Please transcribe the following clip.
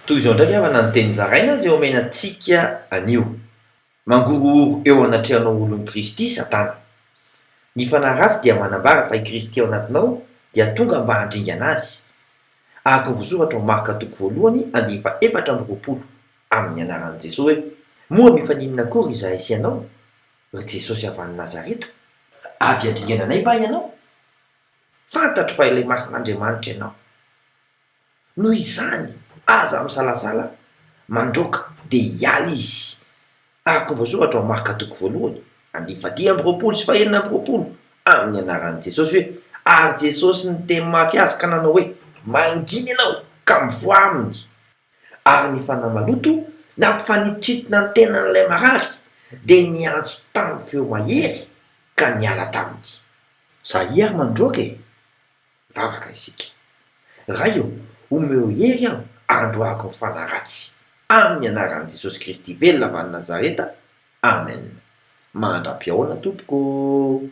toy izao ndraiky avana ny teny zaraina zay omenantsika anio mangororo eo anatrehanao olon'i Kristy Satana. Ny fanaratsy dia manambara fa i Kristy ao anatinao dia tonga mba handringa anazy. Araka ny voasoratra ao Marka 2:4 amin'ny anaran'i Jesosy hoe moa mifaninana akory izahay sy ianao, ry Jesosy avy any Nazareta, avy handringana anay va ianao? Fantatro fa ilay masin'Andriamanitra ianao. Noho izany aza misalasala mandroaka dia hiala izy. Araka ny voasoratra ao Marka 2:20 amin'ny anaran'i Jesosy hoe ary Jesosy ny teny mafy azy ka nanao hoe manginy ianao ka mivoa aminy. Ary ny fanahy maloto nampifanitritona ny tenan'ilay marary dia niantso tamin'ny feo mahery ka niala taminy. Zahay ary mandroaka vavaka isika. Raha io omeo hery aho androako ny fanaratsy amin'ny anaran'i Jesosy Kristy velona avy any Nazareta. Amen. Mandram-piaona tompoko.